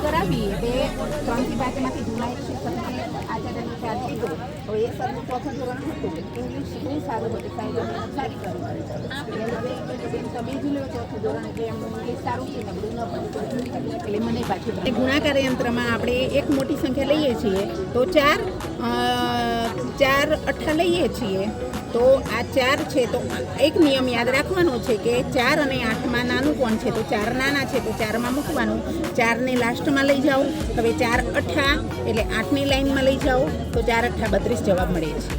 કરાવી બે 3 થી 5 માંથી જૂના એક શિક્ષકને આચાર્યને ખ્યાલ દીધો તો એ સરનું પ્રથમ ધોરણ હતું ઇંગ્લિશ શીખવું સારું હતું સારી કરી તમે જ લો ચોથું ધોરણ એટલે એમનું ઇંગ્લિશ સારું છે ને બધું ન પડે એટલે મને પાછું ગુણાકાર યંત્રમાં આપણે એક મોટી સંખ્યા લઈએ છીએ તો ચાર અઠ્ઠા લઈએ છીએ તો આ 4 છે તો એક નિયમ યાદ રાખવાનો છે કે 4 અને 8માં નાનું કોણ છે તો 4 નાના છે તો 4માં મૂકવાનું 4ને લાસ્ટમાં લઈ જાઓ હવે 4 અઠ્ઠા એટલે 8ની લાઈનમાં લઈ જાઓ તો 4 અઠ્ઠા 32 જવાબ મળે છે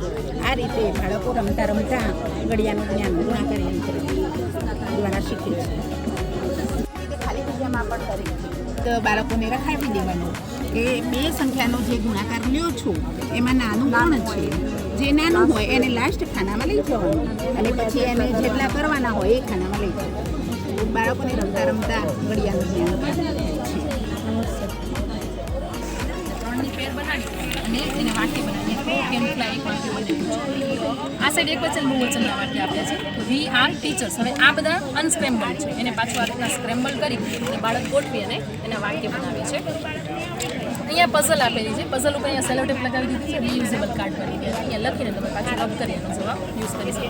આ રીતે બાળકો રમતા રમતા ઘડિયાળનું જ્ઞાન ગુણાકાર યંત્ર દ્વારા શીખે છે ખાલી જગ્યામાં પણ કરે તો બાળકોને રખાવી દેવાનું કે બે સંખ્યાનો જે ગુણાકાર લ્યો છો એમાં નાનું કોણ છે જે નાનું હોય એને લાસ્ટ ખાનામાં લઈ જવાનું અને પછી એને જેટલા કરવાના હોય એ ખાનામાં લઈ જવાનું બાળકોને રમતા રમતા ઘડિયાળનું જ્ઞાન આ સાઈડ એક વચન બહુવચનના વાક્ય આપ્યા છે વી આર ટીચર્સ. હવે આ બધા અનસ્ક્રેમ્બલ છે એને પાછું આ રીતના સ્ક્રેમ્બલ કરી અને બાળક ગોઠવી અને એના વાક્ય બનાવે છે. અહીંયા પઝલ આપેલી છે, પઝલ ઉપર અહીંયા સેલો ટેપ લગાવી દીધી છે, રીયુઝેબલ કાર્ડ કરી દીધી છે. અહીંયા લખીને તમે પાછું રબ કરી એનો જવાબ યુઝ કરી શકો.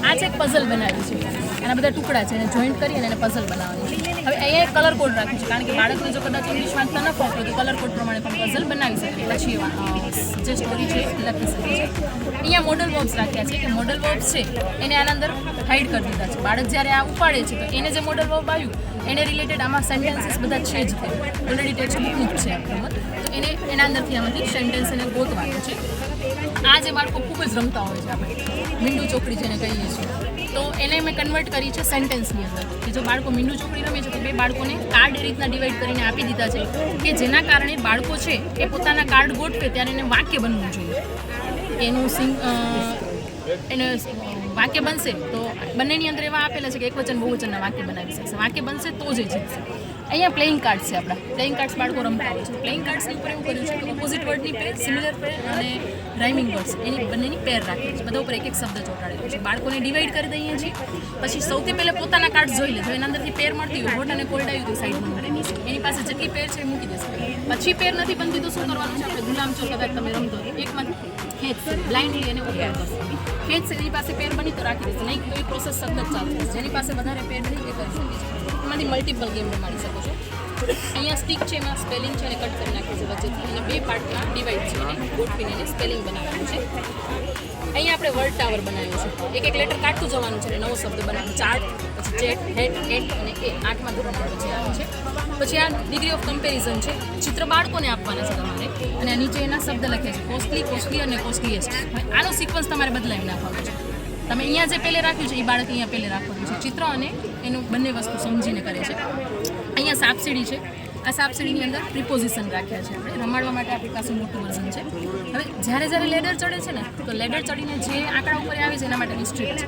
આ છે એક પઝલ બનાવી છે, એના બધા ટુકડા છે એને જોઈન્ટ કરી અને એને પઝલ બનાવવાની છે. હવે અહીંયા એક કલર કોડ રાખ્યું છે કારણ કે બાળકને જો કદાચ ઇંગ્લિશ વાંચતા ન ફાવતું તો કલર કોડ પ્રમાણે પણ પઝલ બનાવી શકે પછી જે સ્ટોરી છે લખી શકે છે. અહીંયા મોડલ વર્બ્સ રાખ્યા છે કે મોડલ વર્બ્સ છે એને આના અંદર હાઈડ કરી દીધા છે. બાળક જ્યારે આ ઉપાડે છે તો એને જે મોડલ વર્બ આવ્યું એને રિલેટેડ આમાં સેન્ટેન્સીસ બધા છે જ ઓલરેડી ટેક્સ્ટ બુકનું જ છે આખું તો એને એના અંદરથી આમાંથી સેન્ટેન્સ એને ગોતવાનું છે. આ જે બાળકો ખૂબ જ રમતા હોય છે આપણે મીંડું ચોકડી જેને કહીએ છીએ તો એને મેં કન્વર્ટ કરી છે સેન્ટેન્સની અંદર કે જો બાળકો મીંડું ચોકડી રમે છે તો બે બાળકોને કાર્ડ એ રીતના ડિવાઈડ કરીને આપી દીધા છે કે જેના કારણે બાળકો છે એ પોતાના કાર્ડ ગોઠવે ત્યારે એને વાક્ય બનવું જોઈએ. એનું એને વાક્ય બનશે તો બંનેની અંદર એવા આપેલા છે કે એક વચન બહુવચનના વાક્ય બનાવી શકશે. વાક્ય બનશે તો જ એ જીતશે. અહીંયા પ્લેઇંગ કાર્ડ છે આપણા પ્લેઇંગ કાર્ડ્સ બાળકો રમતા હોય છે. પ્લેઇંગ કાર્ડ્સની ઉપર એવું કર્યું છે કે ઓપોઝિટ વર્ડની પેર, સિમિલર પેર અને રાઇમિંગ વર્ડ્સ એની બંનેની પેર રાખી છે. બધા ઉપર એક એક શબ્દ ચોંટાડેલો છે. બાળકોને ડિવાઈડ કરી દઈએ છીએ. પછી સૌથી પહેલાં પોતાના કાર્ડ જોઈ લે જો એના અંદરથી પેર મળતી હોય હોટ અને કોલ્ડ આવ્યું તો સાઈડમાં મૂકી દેશે. એની પાસે જેટલી પેર છે એ મૂકી દેશે. પછી પેર નથી બનતી તો શું કરવાનું છે આપણે ગુલામ ચોર કદાચ તમે રમતો એકમાં ખેંચ બ્લાઇન્ડલી એને ઉપર કરશે. ખેંચ એની પાસે પેર બની તો રાખી દેશે, નહીં તો એ પ્રોસેસ સતત ચાલુ થશે. જેની પાસે વધારે પેર બની એ કરી શકે છે. એમાંથી મલ્ટિપલ ગેમ રમાડી શકો છો. અહીંયા સ્ટીક છે એમાં સ્પેલિંગ છે એને કટ કરી નાખ્યું છે વચ્ચેથી અને બે પાર્ટમાં ડિવાઈડ છે એને ગોઠવીને એને સ્પેલિંગ બનાવવાનું છે. અહીંયા આપણે વર્ડ ટાવર બનાવ્યો છે. એક એક લેટર કાઢતું જવાનું છે અને નવો શબ્દ બનાવવાનો. ચાર્ટ, પછી ચેટ, હેટ, એટ અને એ 8મા ધોરણમાં પછી આવે છે. પછી આ ડિગ્રી ઓફ કમ્પેરિઝન છે. ચિત્ર બાળકોને આપવાના છે તમારે અને આ નીચે એના શબ્દ લખ્યા છે કોસ્ટલી, કોસ્ટલી અને કોસ્ટલીએસ્ટ. આનો સિક્વન્સ તમારે બદલાવી નાખવાનો છે. તમે અહીંયા જે પહેલે રાખ્યું છે એ બાળક અહીંયા પહેલે રાખવાનું છે. ચિત્ર અને એનું બંને વસ્તુ સમજીને કરે છે. અહીંયા સાપસીડી છે. આ સાપસીડીની અંદર પ્રિપોઝિશન રાખ્યા છે આપણે રમાડવા માટે આપણી પાસે મોટું વર્ઝન છે. હવે જ્યારે લેડર ચડે છે ને તો લેડર ચડીને જે આંકડા ઉપર આવે છે એના માટેની સ્ટ્રીપ છે.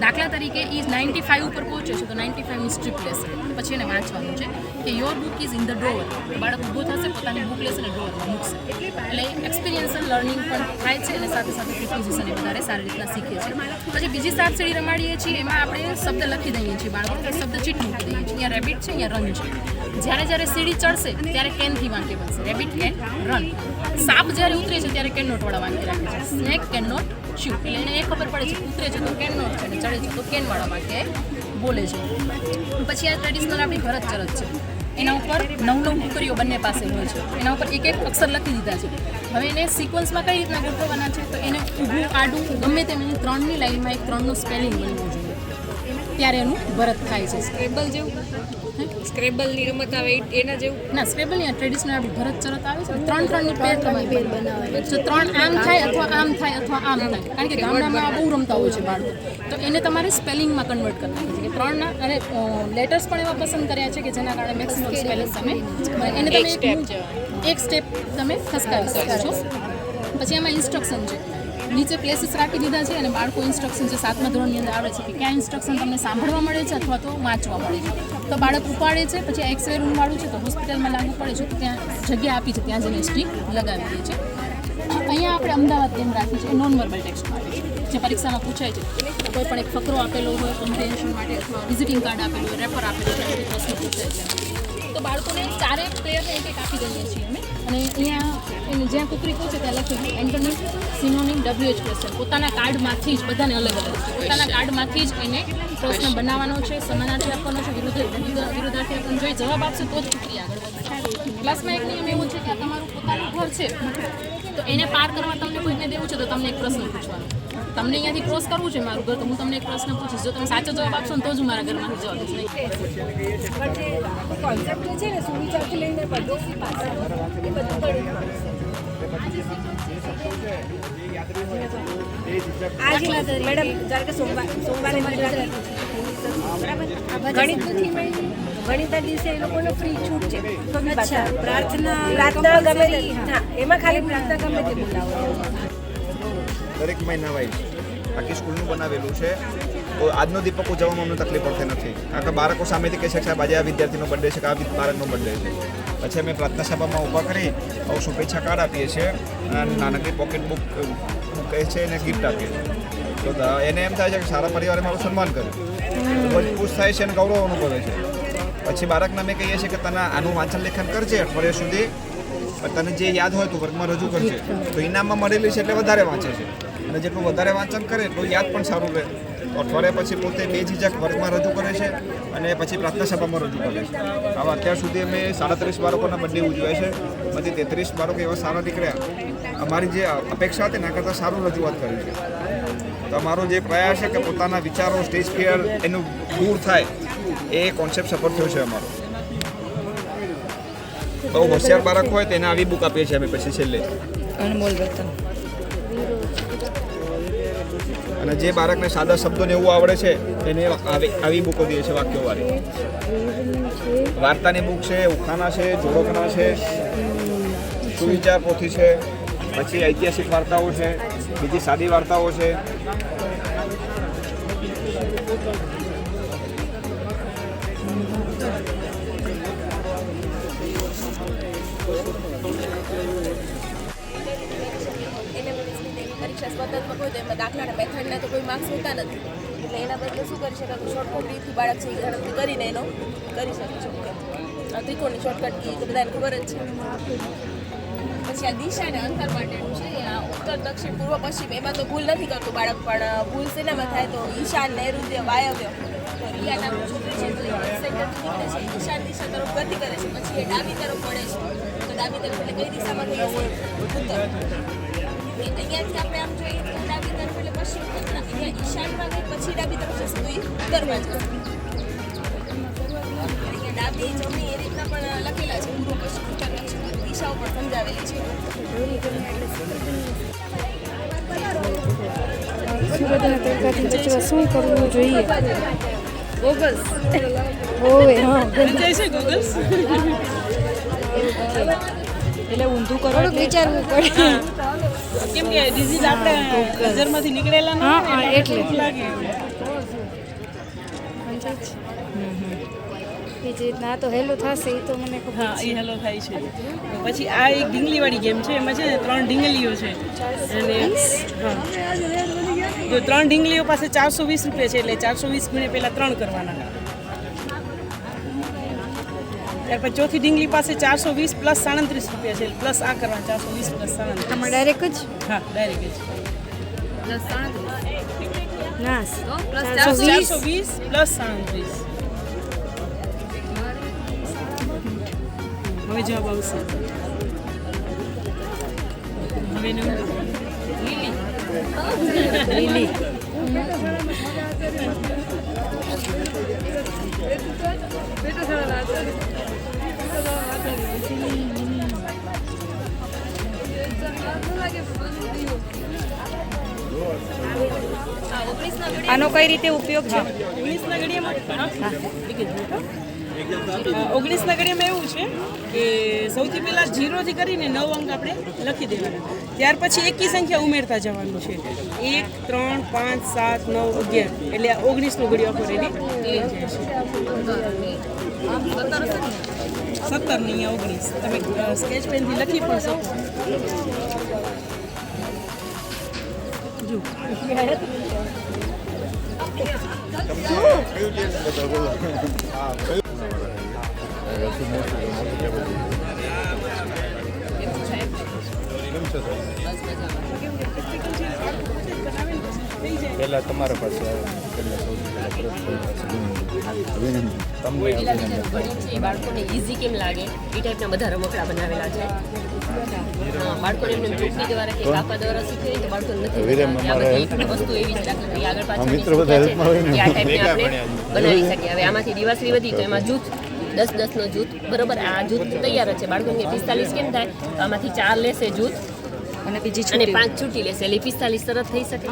દાખલા તરીકે એ 95 ઉપર પહોંચે છે તો 95ની સ્ટ્રીપ લેશે. પછી એને વાંચવાનું છે કે your book is in the drawer. બાળક ઊભું થશે, પોતાની બુક લેશે અને ડ્રોવરમાં મૂકશે. એટલે એક્સપિરિયન્શિયલ લર્નિંગ પણ થાય છે અને સાથે સાથે પ્રિપોઝિશન એ વધારે સારી રીતના શીખે છે. પછી બીજી સાપસીડી રમાડીએ છીએ એમાં આપણે શબ્દ લખી દઈએ છીએ બાળકો કે શબ્દ ચીટ મૂકી દઈએ છીએ. અહીંયા રેબિટ છે, અહીંયા રન છે. જ્યારે સીડી ચડશે ત્યારે કેનથી વાક્ય બનશે. Rabbit can run. સાપ જ્યારે ઉતરે છે ત્યારે કેન નોટ વાળા વાક્ય રાખે છે. સ્નેક કેન નોટ શૂ. એટલે એને એ ખબર પડે છે ઉતરે છે તો કેન નોટ છે અને ચડે છે તો કેન વાળા વાક્ય બોલે છે. પછી આ ટ્રેડિશનલ આપણી ભરત ચરત છે. એના ઉપર 9 ટુકડીઓ બંને પાસે હોય છે. એના ઉપર એક એક અક્ષર લખી દીધા છે. હવે એને સિક્વન્સમાં કઈ રીતના ગોઠવવાના છે તો એને ઊભું આડું ગમે તેમ 3ની લાઈનમાં એક 3નું સ્પેલિંગ બનવું જોઈએ. ત્યારે એનું ભરત થાય છે. સ્ક્રેબલ જેવું સ્ક્રેબલની રમત આવે એના જેવું ના સ્ક્રેબલ યા ટ્રેડિશનલ આપણી ભરત ચરત આવે છે 3-3ની પેર તમારી બનાવે તો 3 આમ થાય અથવા આમ થાય અથવા આમ થાય, કારણ કે ગામડામાં આ બહુ રમતા હોય છે બાળકો, તો એને તમારે સ્પેલિંગમાં કન્વર્ટ કરવાનું છે કે 3ના અને લેટર્સ પણ એવા પસંદ કર્યા છે કે જેના કારણે મેક્સિમમ સ્પેલિંગ તમે એને તમે એક સ્ટેપ તમે ખસકાવી શકો છો. પછી એમાં ઇન્સ્ટ્રક્શન છે, નીચે પ્લેસીસ રાખી દીધા છે અને બાળકો ઇન્સ્ટ્રક્શન જે 7મા ધોરણની અંદર આવે છે કે કયા ઇન્સ્ટ્રક્શન તમને સાંભળવા મળે છે અથવા તો વાંચવા મળે છે. તો બાળક ઉપાડે છે, પછી એક્સરે રૂમવાળું છે તો હોસ્પિટલમાં લાગુ પડે છે તો ત્યાં જગ્યા આપી છે, ત્યાં જઈને સ્ટીક લગાવી દે છે. અહીંયા આપણે અમદાવાદ કેમ રાખી છે નોન વર્બલ ટેક્સ્ટમાં આવે છે, જે પરીક્ષામાં પૂછાય છે. કોઈ પણ એક ફકરો આપેલો હોય કોમ્પ્રિહેન્શન માટે અથવા વિઝિટિંગ કાર્ડ આપેલું હોય, રેપર આપેલું હોય, એ પ્રશ્ન પૂછાય છે. તો બાળકોને 4 પ્લેયરને એક આપી દઈએ છીએ અમે, અને અહીંયા એને જ્યાં કુકરી પૂછે ત્યાં લખી એન્ટોનિમ, સિનોનિમ, WH ક્વેશ્ચન પોતાના કાર્ડમાંથી જ બધાને અલગ અલગ છે. પોતાના કાર્ડમાંથી જ એને પ્રશ્ન બનાવવાનો છે, સમાનાર્થી આપવાનો છે, વિરુદ્ધાર્થી આપવાનો છે. જવાબ આપશે તો જ કુકરી આગળ વધશે. ક્લાસમાં એક નિયમ એવું છે કે આ તમારું પોતાનું ઘર છે તો એને પાર કરવા તમને કોઈને દેવું છે તો તમને એક પ્રશ્ન પૂછવાનો. તમને અહીંયાથી ક્રોસ કરવું છે મારું ઘર, તો હું તમને એક પ્રશ્ન પૂછીશ, જો તમે સાચો જવાબ આપશો ને તો જ હું મારા ઘરમાંથી જવાબ દઈશ. કોન્સેપ્ટ છે ને સુવિચારથી લઈને બધું પાછળ એ બધું આજે મેડમ જ્યારે કે સોમવારે ગણિતથી ગણિતના દિવસે એ લોકોને ફ્રી છૂટ છે. તો પ્રાર્થના ગમે તે, હા એમાં ખાલી પ્રાર્થના ગમે તે બોલાવો. દરેક મહિના વાઇઝ આખી સ્કૂલનું બનાવેલું છે, તો આજનો દીપક ઉજવવામાં અમને તકલીફ પડતી નથી, કારણ કે બાળકો સામેથી કહે છે કે સાહેબ આજે આ વિદ્યાર્થીનો બર્થડે છે કે આ બાળકનો બર્થડે છે. પછી અમે પ્રાર્થના સભામાં ઊભા કરી શુભેચ્છા કાર્ડ આપીએ છીએ, નાનકડી પોકેટ બુક કહે છે એને ગિફ્ટ આપીએ છીએ. તો એને એમ થાય છે કે સારા પરિવારે મારું સન્માન કર્યું, ખૂબ જ ખુશ થાય છે અને ગૌરવ અનુભવે છે. પછી બાળકને અમે કહીએ છીએ કે તને આનું વાંચન લેખન કરજે અઠવાડિયા સુધી, તને જે યાદ હોય તો વર્ગમાં રજૂ કરજે. તો ઇનામમાં મળેલી છે એટલે વધારે વાંચે છે, અને જેટલું વધારે વાંચન કરે એટલું યાદ પણ સારું રહે. અઠવાડિયા પછી પોતે બેઝિઝક વર્ગમાં રજૂ કરે છે અને પછી પ્રાર્થના સભામાં રજૂ કરે છે. આવા અત્યાર સુધી અમે 37 બાળકોના બર્થડે ઉજવ્યા છે, બધી 33 બાળકો એવા સારા નીકળ્યા. અમારી જે અપેક્ષા હતી એના કરતાં સારું રજૂઆત કરી છે. તો અમારો જે પ્રયાસ છે કે પોતાના વિચારો સ્ટેજ ફિયર એનું દૂર થાય, એ કોન્સેપ્ટ સફળ થયો છે અમારો. બહુ હોશિયાર બાળક હોય તેને આવી બુક આપીએ છીએ અમે પછી છેલ્લે. અને જે બાળકને સાદા શબ્દોને એવું આવડે છે તેને આવી બુકો દઈએ છે વાક્યોવાળી. વાર્તાની બુક છે, ઉખાણા છે, જોડકણા છે, સુવિચાર પોથી છે, પછી ઐતિહાસિક વાર્તાઓ છે, બીજી સાદી વાર્તાઓ છે. પરીક્ષા સ્પર્ધાત્મક હોય તો એમાં દાખલાના મેથડના તો કોઈ માર્ક્સ હોતા નથી, એટલે એના બદલે શું કરી શકાય, શોર્ટકટ રીતથી બાળક છે એ ગણતરી કરીને એનો કરી શકે છે. ત્રિકોણની શોર્ટકટ કી તો બધાને ખબર જ છે. પછી આ દિશા અને અંતર માટેનું છે, આ ઉત્તર દક્ષિણ પૂર્વ પશ્ચિમ એમાં તો ભૂલ નથી કરતું બાળક, પણ ભૂલ શેનામાં થાય તો ઈશાન, નૈઋત્ય, વાયવ્ય. તો રિયા નામની છોકરી છે તો એ સેન્ટરથી નીકળે છે, ઈશાન દિશા તરફ ગતિ કરે છે, પછી એ ડાબી તરફ વળે છે. તો ડાબી તરફ એટલે કઈ દિશામાં થઈ જશે? ઉત્તર. અહીંયાથી આપણે આમ જોઈએ તો ડાબી તરફ એટલે પશ્ચિમ, અહીંયા ઈશાનમાં ગઈ પછી ડાબી તરફ જશે તો એ ઉત્તરમાં જશે. અહીંયા ડાબી જમણી એ રીતના પણ લખેલા છે, પૂર્વ પશ્ચિમ ઉત્તર દક્ષિણ દિશાઓ પણ સમજાવેલી છે. સુરતના તડકાથી બચવા શું કરવું જોઈએ? ગોગલ્સ હોવે હા જય છે ગોગલ્સ. એટલે ઊંધું કરો થોડુંક વિચારવું પડે, કેમ કે ડિઝીઝ આપણે નજરમાંથી નીકળેલા ન હા હા એટલે લાગે. બીજી રીતના આ તો હેલો થશે એ તો મને ખબર હા એ હેલો થાય છે. પછી આ એક ઢીંગલીવાળી ગેમ છે, એમાં છે ને 3 ઢીંગલીઓ છે અને હા જો 3 ઢીંગલીઓ પાસે 420 રૂપિયા છે એટલે 420 ગુણે પહેલાં 3 કરવાના. ત્યાર પછી ચોથી ઢીંગલી પાસે 420 પ્લસ 37 રૂપિયા છે, પ્લસ આ કરવાના 420 પ્લસ 37. આમાં ડાયરેક્ટ જ હા ડાયરેક્ટ જ ના 420 પ્લસ 37. હવે જવાબ આવશે. હવે લીલી આનો કઈ રીતે ઉપયોગ છે? 19ના ઘડિયામાં એવું છે કે સૌથી પહેલાં 0થી કરીને 9 અંક આપણે લખી દેવાના. ત્યાર પછી એકી સંખ્યા ઉમેરતા જવાનું છે. 1, 3, 5, 7, 9, 11 એટલે 19નો ઘડિયો આખો રેડી થઈ જાય છે. 17 નહીં, 19. તમે સ્કેચ પેનથી લખી પણ શકો. જો પહેલા તમારા પાસે બાળકોને ઇઝી કેમ લાગે એ ટાઈપના બધા રમકડા બનાવેલા છે. બાળકોને એમને ચોકડી દ્વારા કે કાપા દ્વારા શીખે તો બાળકોને નથી વસ્તુ એવી જ લાગે કે આગળ પાછળ આ ટાઈપની આપણે બનાવી શકીએ. હવે આમાંથી દિવાસળી વધી તો એમાં જૂથ 10-10નો જૂથ બરોબર. આ જૂથ તૈયાર જ છે. બાળકોને 45 કેમ થાય તો આમાંથી 4 લેશે જૂથ અને બીજી અને 5 છૂટી લેશે એટલે 45 તરત થઈ શકે.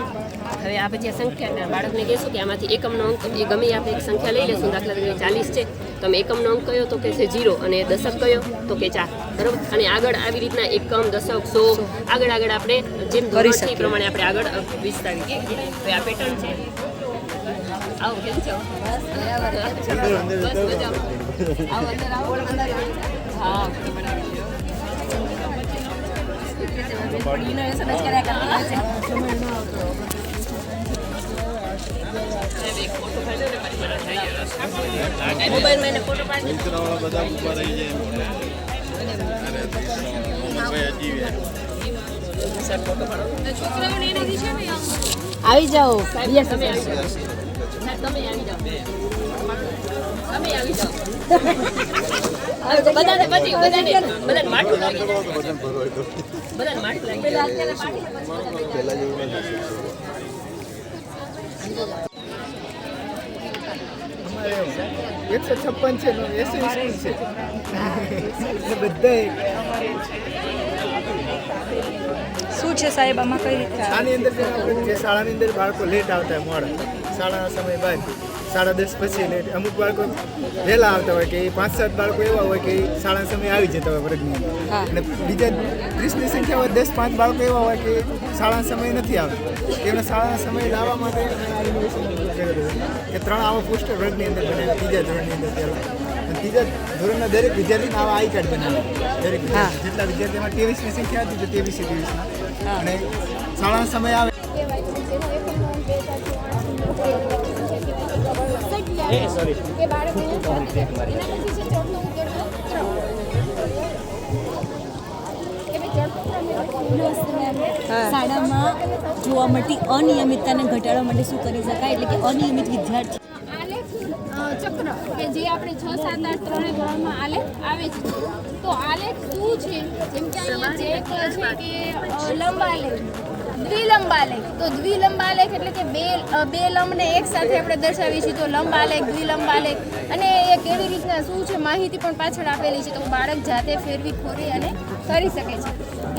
હવે આ પછી આ સંખ્યા બાળકને કહેશું કે આમાંથી એકમનો અંક એ ગમે આપણે એક સંખ્યા લઈ લેશું. દાખલા તરીકે 40 છે તો અમે એકમનો અંક કયો તો કહેશે 0 અને દશક કયો તો કે 4 બરાબર. અને આગળ આવી રીતના એકમ દશક 100 આગળ આપણે જેમ ધોરણ છે એ પ્રમાણે આપણે આગળ વિસ્તારીએ. હવે આ પેટર્ન છે. આવો કેમ છો? બસ મજા. આવો અંદર આવો. હા મોબાઈલમાં એને ફોટો પાડી આવી જાઓ. તમે આવી જાઓ. તમે આવી જાઓ. બધાને માઠું લાગી જાય. બધાને માઠું લાગી જાય. 156 છે, 80 સ્કૂલ છે બધા. શું છે સાહેબ આમાં કઈ રીતે? આની અંદર જે શાળાની અંદર બાળકો લેટ આવતા હોય મોડા શાળાના સમય બાદ 10:30 પછી લેટ. અમુક બાળકો વહેલા આવતા હોય કે 5-7 બાળકો એવા હોય કે શાળાના સમય આવી જતા હોય વર્ગની અને બીજા 30ની સંખ્યા 10-5 બાળકો એવા હોય કે શાળાના સમય નથી આવતા. તેમને શાળાના સમય લાવવા માટે કે 3 આવા પોસ્ટર વર્ગની અંદર બનાવે. ત્રીજા ધોરણની અંદર પહેલાં ત્રીજા ધોરણના દરેક વિદ્યાર્થીને આવા આઈ કાર્ડ બનાવે. દરેક જેટલા વિદ્યાર્થીમાં 23ની સંખ્યા હતી તો 23 અને શાળાનો સમય આવે શાળામાં જોવા મળતી અનિયમિતતાને ઘટાડવા માટે શું કરી શકાય? એટલે કે અનિયમિત વિદ્યાર્થી ચક્ર કે જે આપણે 6, 7, 8 ત્રણેય ધોરણમાં આલેખ આવે છે. તો આલેખ શું છે? જેમ કે અહીંયા જે છે કે લંબાલેખ, દ્વિલંબાલેખ. તો દ્વિલંબાલેખ એટલે કે બે લંબને એક સાથે આપણે દર્શાવીએ છીએ તો લંબાલેખ, દ્વિલંબાલેખ. અને એ કેવી રીતના શું છે માહિતી પણ પાછળ આપેલી છે તો બાળક જાતે ફેરવી ખોરી અને કરી શકે છે.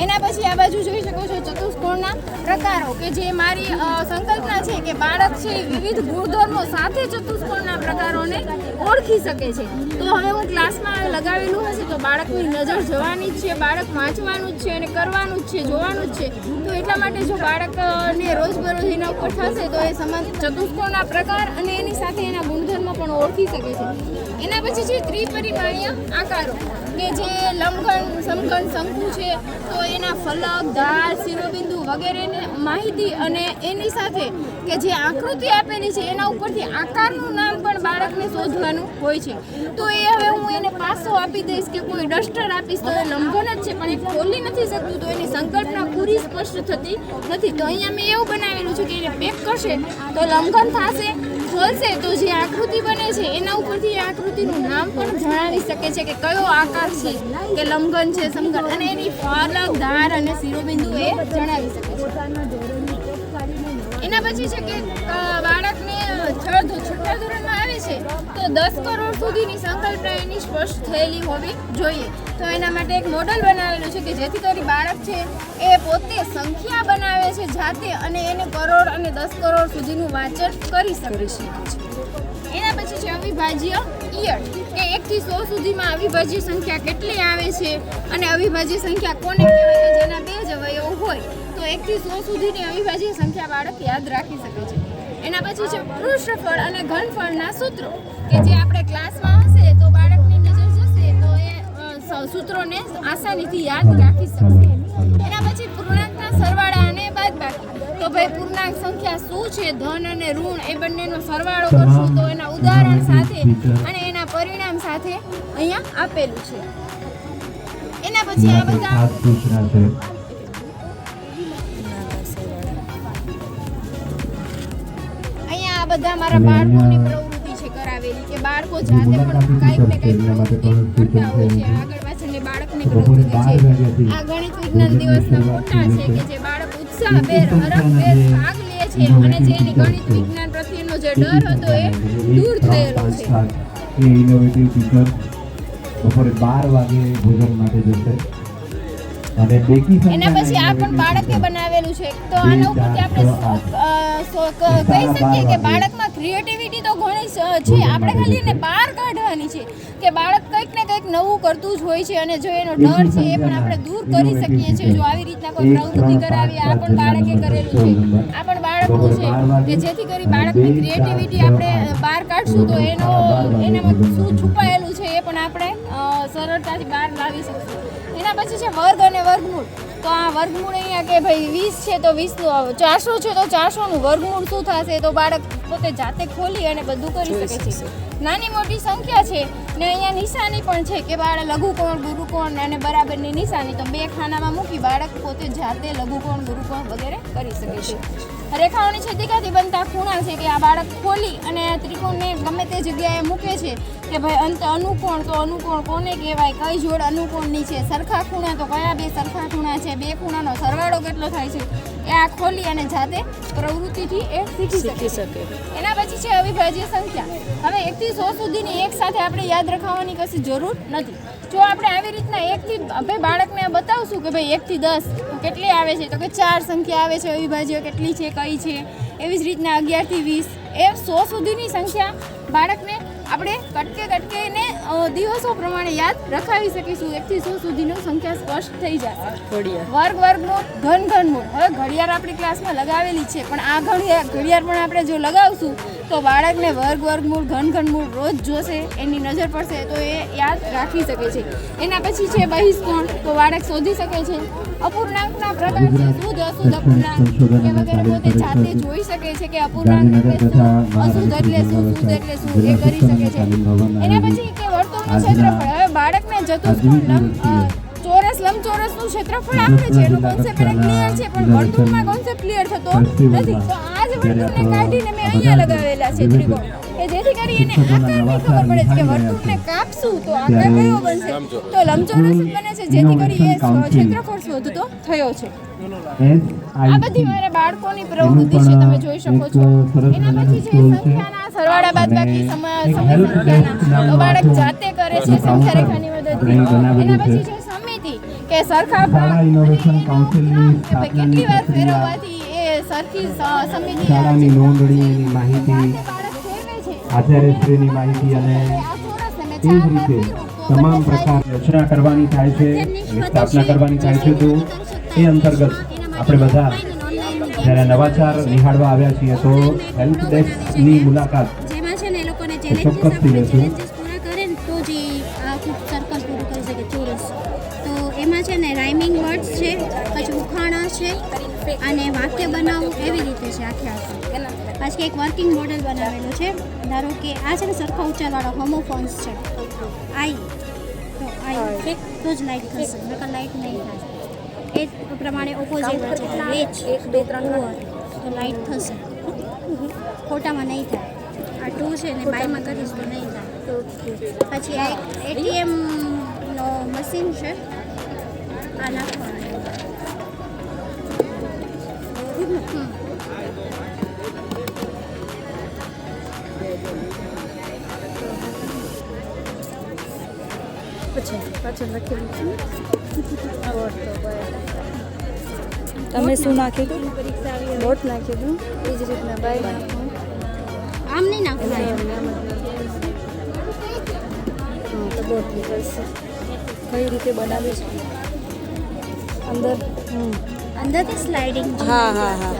એના પછી આ બાજુ જોઈ શકો છો ચતુષ્કોણના પ્રકારો કે જે મારી સંકલ્પના છે કે બાળક છે વિવિધ ગુણધર્મો સાથે ચતુષ્કોણના પ્રકારોને ઓળખી શકે છે. તો હવે હું ક્લાસમાં લગાવેલું હશે તો બાળકની નજર જવાની જ છે, બાળક વાંચવાનું જ છે અને કરવાનું જ છે, જોવાનું જ છે. તો એટલા માટે જો બાળકને રોજબરોજ એના ઉપર થશે તો એ સમાન ચતુષ્કોણના પ્રકાર અને એની સાથે એના ગુણધર્મો પણ ઓળખી શકે છે. એના પછી છે ત્રિપરિમાણીય આકારો કે જે લંબઘન, સમઘન, શંકુ છે તો એના ફલક, ધાર, શિરોબિંદુ વગેરેની માહિતી અને એની સાથે કે જે આકૃતિ આપેલી છે એના ઉપરથી આકારનું નામ પણ બાળકને શોધવાનું હોય છે. તો એ હવે હું એને પાસો આપી દઈશ કે કોઈ ડસ્ટર આપીશ તો એ લંબઘન જ છે પણ એ ખોલી નથી શકતું તો એની સંકલ્પના પૂરી સ્પષ્ટ થતી નથી. તો અહીંયા મેં એવું બનાવેલું છે કે એને પેક કરશે તો લંબઘન થશે, ખોલશે તો જે આકૃતિ બને છે એના ઉપરથી એ આકૃતિનું નામ પણ જણાવી શકે છે કે કયો આકાર છે કે લંબઘન છે, સમઘન અને એની ફલક, ધાર અને શિરોબિંદુ એ જણાવી શકે છે. એના પછી છે કે બાળકને છઠ્ઠા ધોરણમાં આવે છે તો 10 કરોડ સુધીની સંકલ્પના એની સ્પષ્ટ થયેલી હોવી જોઈએ. તો એના માટે એક મોડલ બનાવેલું છે કે જેથી કરી બાળક છે એ પોતે સંખ્યા બનાવે છે જાતે અને એને કરોડ અને 10 કરોડ સુધીનું વાંચન કરી શકે છે. એના પછી છે અવિભાજ્ય ઈયળ કે 1 થી 100 સુધીમાં અવિભાજ્ય સંખ્યા કેટલી આવે છે અને અવિભાજ્ય સંખ્યા કોને કહેવાય કે જેના 2 જ અવયવ હોય. તો 1 થી 100 સુધીની અવિભાજ્ય સંખ્યા બાળક યાદ રાખી શકે છે. એના પછી છે પૃષ્ઠફળ અને ઘનફળના સૂત્રો કે જે આપણે ક્લાસમાં હશે તો બાળકની નજર જશે તો એ સૂત્રોને આસાનીથી યાદ રાખી શકશે. એના પછી પૂર્ણાંકના સરવાળા અને બાદબાકી તો ભાઈ પૂર્ણાંક સંખ્યા શું છે, ધન અને ઋણ એ બંનેનો સરવાળો કરશું તો એના ઉદાહરણ સાથે અને એના પરિણામ સાથે અહીંયા આપેલું છે. એના પછી આ બધા બધા મારા બાળકોની પ્રવૃત્તિ છે કરાવેલી કે બાળકો જાતે પણ કંઈક ને કંઈક પ્રવૃત્તિ કરતા હોય છે. આગળ પાછળની બાળકની પ્રવૃત્તિ છે. આ ગણિત વિજ્ઞાન દિવસના ફોટા છે કે જે બાળક ઉત્સાહભેર હરખભેર ભાગ લે છે અને જે એની ગણિત વિજ્ઞાન પ્રત્યેનો જે ડર હતો એ દૂર થયેલો છે. ઇનોવેટિવ ટીચર બપોરે 12 વાગે ભોજન માટે જશે. એના પછી આ પણ બાળકે બનાવેલું છે. તો આના ઉપરથી આપણે કહી શકીએ કે બાળકમાં ક્રિએટિવિટી તો ઘણી છે, આપણે ખાલી એને બહાર કાઢવાની છે કે બાળક કંઈક ને કંઈક નવું કરતું જ હોય છે અને જો એનો ડર છે એ પણ આપણે દૂર કરી શકીએ છીએ જો આવી રીતના કોઈ પ્રવૃત્તિ કરાવીએ. આ પણ બાળકે કરેલું છે. આ પણ બાળકનું છે કે જેથી કરી બાળકની ક્રિએટિવિટી આપણે બહાર કાઢશું તો એનામાં શું છુપાયેલું છે એ પણ આપણે સરળતાથી બહાર લાવી શકીશું. એના પછી છે વર્ગ અને વર્ગમૂળ. તો આ વર્ગમૂળ અહીંયા કે ભાઈ 20 છે તો 20નું 400 છે તો 400નું વર્ગમૂળ શું થશે તો બાળક પોતે જાતે ખોલી અને બધું કરી શકે છે. નાની મોટી સંખ્યા છે ને અહીંયા નિશાની પણ છે કે બાળક લઘુકોણ ગુરુકોણ અને બરાબરની નિશાની તો 2 ખાનામાં મૂકી બાળક પોતે જાતે લઘુકોણ ગુરુકોણ વગેરે કરી શકે છે. રેખાઓની છેદિકાથી બનતા ખૂણા છે કે આ બાળક ખોલી અને ત્રિકોણને ગમે તે જગ્યાએ મૂકે છે કે ભાઈ અંત અનુકોણ તો અનુકોણ કોને કહેવાય, કઈ જોડ અનુકોણની છે, સરખા ખૂણા તો કયા 2 સરખા ખૂણા છે, 2 ખૂણાનો સરવાળો કેટલો થાય છે એ આ ખોલી અને જાતે પ્રવૃત્તિથી એ શીખી શકે. એના પછી છે અવિભાજ્ય સંખ્યા. હવે 1 થી 100 સુધીની એક સાથે આપણે યાદ રખાવવાની કશી જરૂર નથી. જો આપણે આવી રીતના 1 થી ભાઈ બાળકને બતાવશું કે ભાઈ 1 થી 10 કેટલી આવે છે તો કે 4 સંખ્યા આવે છે અવિભાજ્ય કેટલી છે કઈ છે. એવી જ રીતના 11 થી 20 એ 100 સુધીની સંખ્યા બાળકને આપણે કટકે એને દિવસો પ્રમાણે યાદ રખાવી શકીશું. 1 થી 100 સુધીની સંખ્યા સ્પષ્ટ થઈ જશે. વર્ગ વર્ગમૂળ ઘનઘનમૂળ. હવે ઘડિયાળ આપણી ક્લાસમાં લગાવેલી છે પણ આ ઘડિયાળ પણ આપણે જો લગાવશું તો બાળકને વર્ગ વર્ગમૂળ ઘનઘનમૂળ રોજ જોશે એની નજર પડશે તો એ યાદ રાખી શકે છે. એના પછી છે બહિષ્કોણ તો બાળક શોધી શકે છે. અપૂર્ણાંકના પ્રકાર છે શુદ્ધ અશુદ્ધ અપૂર્ણાંક એ વગેરે પોતે જાતે જોઈ શકે છે કે અપૂર્ણાંક એટલે શું, અશુદ્ધ એટલે શું, શુદ્ધ એટલે શું એ કરી શકે છે. એના પછી કે વર્તુળનું ક્ષેત્રફળ. હવે બાળકને ચતુષ્કોણ ચોરસ લંબચોરસનું ક્ષેત્રફળ આવડે છે એનું કોન્સેપ્ટ એને ક્લિયર છે પણ વર્તુળમાં કોન્સેપ્ટ ક્લિયર થતો નથી. તો આ જ વર્તુળને કાઢીને મેં અહીંયા લગાવેલા છે ત્રિકોણ કે જેથી કરી એને આકારની ખબર પડે છે કે વર્તુળને કાપશું તો આકાર કયો બનશે તો લંબચોરસ બને છે જેથી કરી એ ક્ષેત્રફળ શોધતો થયો છે. આ બધી મારા બાળકોની પ્રવૃત્તિ છે તમે જોઈ શકો છો. એના પછી છે સંખ્યાના સરવાળા બાદબાકી સંખ્યાના તો બાળક જાતે કરે છે સંખ્યા રેખાની મદદથી. એના પછી છે સમિતિ કે સરખા ભાગ કેટલી વાર ફેરવવાથી એ સરખી સમિતિ શાળાની નોંધણીની માહિતી, આચાર્યશ્રીની માહિતી અને એ જ રીતે તમામ પ્રકારની રચના કરવાની થાય છે, સ્થાપના કરવાની થાય છે. તો એ અંતર્ગત આપણે બધા જ્યારે નવાચાર નિહાળવા આવ્યા છીએ તો હેલ્પ ડેસ્કની મુલાકાત ચોક્કસથી લેશું. એમાં છે ને રાઇમિંગ વર્ડ્સ છે, પછી ઉખાણા છે અને વાક્ય બનાવવું એવી રીતે છે આખે આખું. પછી એક વર્કિંગ મોડેલ બનાવેલું છે. ધારો કે આ છે ને સરખા ઉચ્ચારવાળા હોમોફોન્સ છે. આઈ તો આઈ તો જ લાઇટ થશે, નકર લાઇટ નહીં થાય. એ પ્રમાણે ઓપોઝિટ છે વેચ 1 2 3 તો લાઇટ થશે, ખોટામાં નહીં થાય. આ 2 છે ને બાયમાં કરીશ તો નહીં થાય. પછી આ ATM નો મશીન છે. આ નાખવાનું પાછળ લખેલું છે તમે શું નાખ્યું હતું? બોટ નાખ્યું હતું એ જ રીતના બાય નાખવું આમ નહીં નાખવાનું. તો બોટ નીકળશે કઈ રીતે બનાવે છે? અંદર અંદરથી સ્લાઇડિંગ. હા હા હા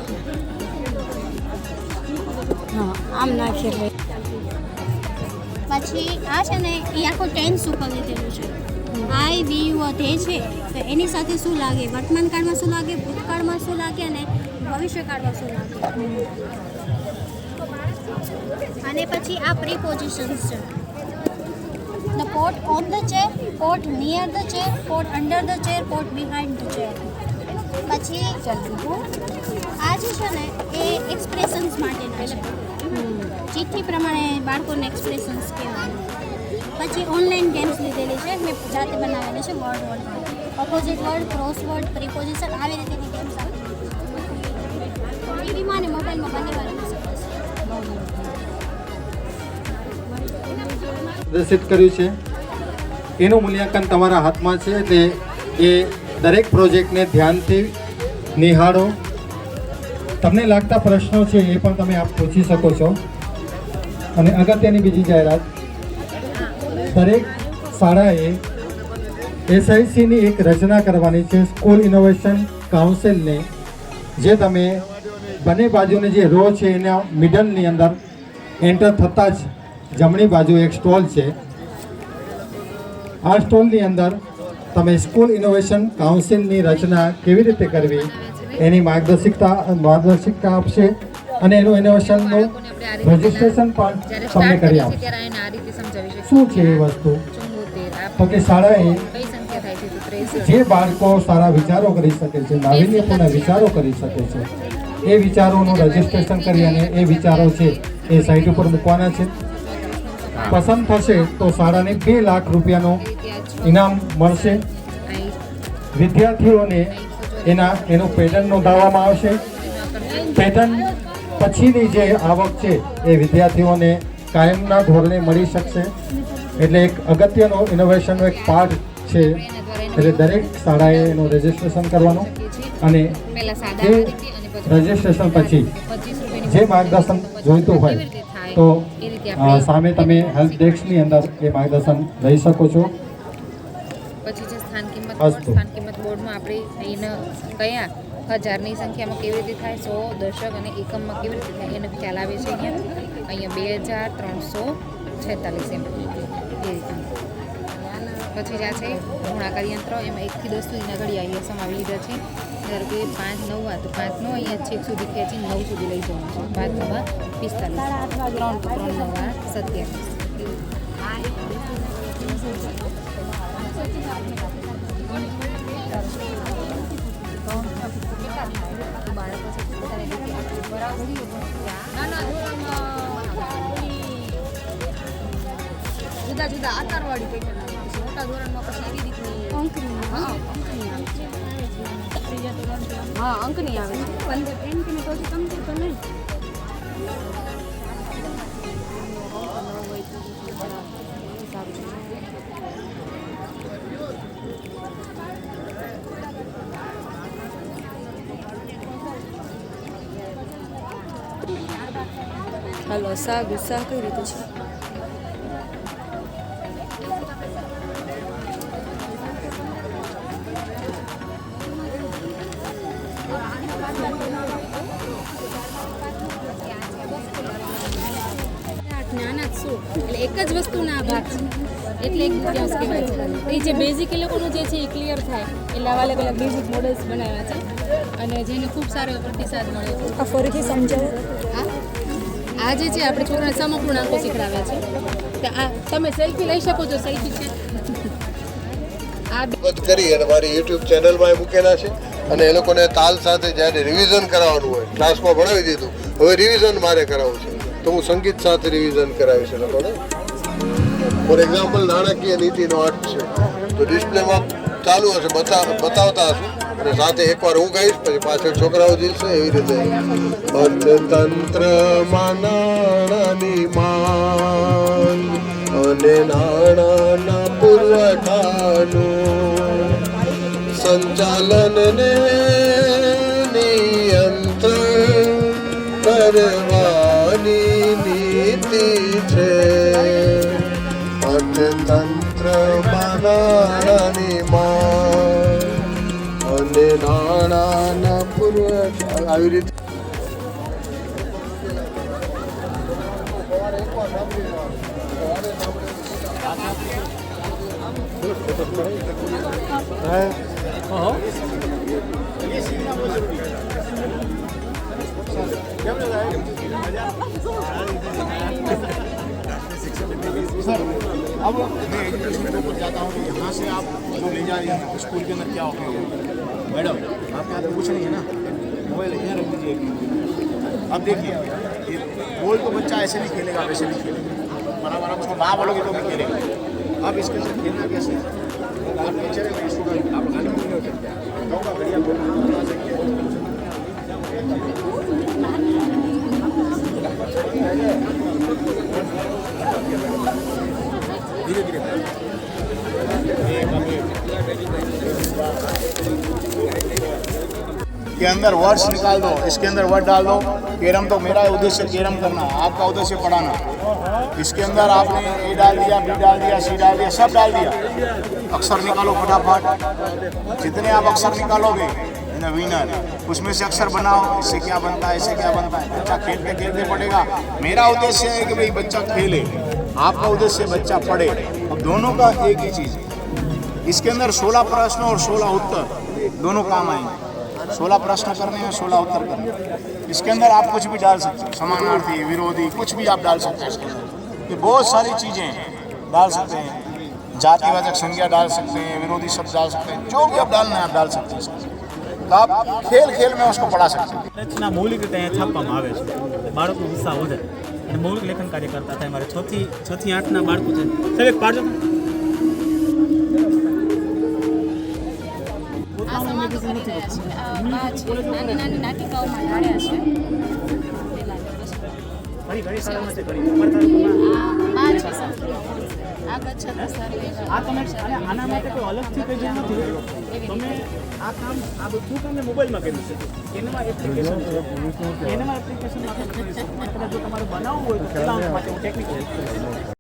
હા આમ નાખીએ એટલે પછી આ છે ને એ આખો ટેન્સ ઉપર લીધેલું છે. આઈ વી યુ ધે છે તો એની સાથે શું લાગે, વર્તમાન કાળમાં શું લાગે, ભૂતકાળમાં શું લાગે અને ભવિષ્યકાળમાં શું લાગે. અને પછી આ પ્રીપોઝિશન્સ છે. The pot on the chair, pot near the chair, pot under the chair, pot behind the chair. પછી આ જે છે ને એ એક્સપ્રેશન્સ માટેના છે. ચિઠ્ઠી પ્રમાણે બાળકોને એક્સપ્રેશન્સ કહેવાય. પછી ઓનલાઈન ગેમ્સ લીધેલી છે, મેં જાતે બનાવેલી છે. Word opposite word, cross word, preposition આવી રીતેની ગેમ્સ આવે. ટીવીમાં અને મોબાઈલમાં બંને રમી શકે છે. પ્રદર્શિત કર્યું છે એનું મૂલ્યાંકન તમારા હાથમાં છે, એટલે એ દરેક પ્રોજેક્ટને ધ્યાનથી નિહાળો. તમને લાગતા પ્રશ્નો છે એ પણ તમે આપ પૂછી શકો છો. અને અગત્યની બીજી જાહેરાત, દરેક શાળાએ SICની એક રચના કરવાની છે, સ્કૂલ ઇનોવેશન કાઉન્સિલને, જે તમે બંને બાજુની જે રો છે એના મિડલની અંદર એન્ટર થતાં જ જમણી બાજુ એક સ્ટોલ છે. આ સ્ટોલની અંદર તમે સ્કૂલ ઇનોવેશન કાઉન્સિલની રચના કેવી રીતે કરવી એની માર્ગદર્શિકા આપશે અને એનું ઇનોવેશનનું રજિસ્ટ્રેશન પણ તમને કરી આપશે. શું છે એ વસ્તુ? તો કે શાળાએ જે બાળકો સારા વિચારો કરી શકે છે, નાવીન્યપૂર્ણ વિચારો કરી શકે છે, એ વિચારોનું રજિસ્ટ્રેશન કરી અને એ વિચારો છે એ સાઇટ ઉપર મૂકવાના છે. પસંદ થશે તો શાળાને 2 લાખ રૂપિયાનું ઇનામ મળશે. વિદ્યાર્થીઓને એનું પેટર્ન નોંધાવવામાં આવશે. પેટર્ન પછીની જે આવક છે એ વિદ્યાર્થીઓને કાયમના ધોરણે મળી શકશે. એટલે એક અગત્યનો ઇનોવેશનનો એક પાર્ટ છે. એટલે દરેક શાળાએ એનું રજિસ્ટ્રેશન કરવાનું અને એ રજિસ્ટ્રેશન પછી જે માર્ગદર્શન જોઈતું હોય તો સામે તમે હેલ્પ ડેસ્કની અંદર એ માર્ગદર્શન લઈ શકો છો. પછી જે સ્થાન કિંમત બોર્ડમાં આપણે એને કયા હજારની સંખ્યામાં કેવી રીતે થાય, 100, દશક અને એકમમાં કેવી રીતે થાય એનો ખ્યાલ આવે છે. અહીંયા 2346 એમ એ રીતે. પછી આ છે ગુણાકાર યંત્ર, એમાં 1 થી 10 સુધીના ઘડિયા અહીંયા સમાવી લીધા છે. ધારો કે 5 9 આ તો 5 નો અહીંયા છેક સુધી ખેંચી 9 સુધી લઈ જવાનું છે. 5 9 45, 3 9 જુદા જુદા આકારવાળી પેટર્ન આવે છે. મોટા ધોરણમાં પછી એવી રીતની અંકની અંકની આવે છે. 15 અંકની તો સમજી તો નહીં. હાલો, સા ગુસ્સા કઈ રીતે છે? એટલે એક જ વસ્તુના ભાગ છે, એટલે એક દુત્યાંશ કહેવાય છે. એ જે બેઝિક એ લોકોનું જે છે એ ક્લિયર થાય એટલે આવા અલગ અલગ બેઝિક મોડલ્સ બનાવ્યા છે અને જેને ખૂબ સારો એવો પ્રતિસાદ મળે છે. આ ફરીથી સમજાવો. આ જે છે આપણે છોકરાને સમપૂર્ણાંકો શીખડાવ્યા છે. આ તમે સેલ્ફી લઈ શકો છો, સેલ્ફી છે આ કરી અને મારી યુટ્યુબ ચેનલમાં એ મૂકેલા છે. અને એ લોકોને તાલ સાથે જ્યારે રિવિઝન કરાવવાનું હોય, ક્લાસમાં ભણાવી દીધું, હવે રિવિઝન મારે કરાવવું છે તો હું સંગીત સાથે રિવિઝન કરાવીશ એ લોકોને. ફોર એક્ઝામ્પલ નાણાકીય નીતિનો અર્થ છે તો ડિસ્પ્લેમાં ચાલુ હશે, બતાવતા હશે અને સાથે એકવાર હું ગાઈશ પછી પાછળ છોકરાઓ જીલશે. એવી રીતે અર્થતંત્રમાં નાણાંની માંગ અને નાણાંના પુરવઠા કરવાનું સંચાલન ને નિયંત્રણ કરવાની નીતિ છે અર્થતંત્ર બનાવવાની માં અને નાણાંના પુરવઠા આવી રીતે सर अब मैं एजुकेशन को चाहता हूँ कि यहाँ से आप जो ले जा रही हैं स्कूल के अंदर क्या उपयोग है मैडम आपके हाथ में कुछ नहीं है ना मोबाइल यहाँ रख दीजिए अब देखिए ये बॉल तो बच्चा ऐसे नहीं खेलेगा वैसे नहीं खेलेगा बराबर आप उसको ना बोलोगे तो भी खेलेगा अब इसके साथ खेलना कैसे आप टीचर है स्टूडेंट आप गाने में नहीं हो सकते गाँव का बढ़िया धीरे धीरे के अंदर वर्ड्स निकाल दो इसके अंदर वर्ड डाल दो कैरम तो मेरा उद्देश्य कैरम करना आपका उद्देश्य पढ़ाना इसके अंदर आपने ए डाल दिया बी डाल दिया सी डाल दिया सब डाल दिया अक्षर निकालो फटाफट जितने आप अक्षर निकालोगे विनर उसमें से अक्षर बनाओ इससे क्या बनता है इससे क्या बनता है बच्चा खेलते खेलते पढ़ेगा मेरा उद्देश्य है कि भाई बच्चा खेले आपका उद्देश्य बच्चा पढ़े अब दोनों का एक ही चीज़ है इसके अंदर 16 प्रश्न और 16 उत्तर दोनों काम आएंगे 16 प्रश्न करने हैं 16 उत्तर करने हैं इसके अंदर आप कुछ भी डाल सकते हो समानार्थी विरोधी कुछ भी आप डाल सकते हैं इसके अंदर ये बहुत सारी चीज़ें डाल सकते हैं जातिवाचक संज्ञा डाल सकते हैं विरोधी शब्द डाल सकते हैं जो भी आप डालना है आप डाल सकते हैं तो आप खेल खेल में उसको पढ़ा सकते हैं રચના મૌલિક રીતે અહીંયા છાપવામાં આવે છે બાળકનો ઉત્સાહ વધે અને મૌલિક લેખન કાર્ય કરતા થાય મારે 6 થી 8ના બાળકો છે સાહેબ એક પાડજો નાની નાની નાટિકાઓમાં ઢાળ્યા છે ઘણી ઘણી શાળામાં છે ઘણી અમારા તાલુકામાં છે આગળ છે આ તમે આના માટે કોઈ અલગથી કંઈ જેમ નથી તમે આ કામ આ બધું તમને મોબાઈલમાં કર્યું છે એનામાં એપ્લિકેશન છે એનામાં એપ્લિકેશનમાં તમે કરી શકો જો તમારે બનાવવું હોય તો પહેલાં માટે ટેકનિક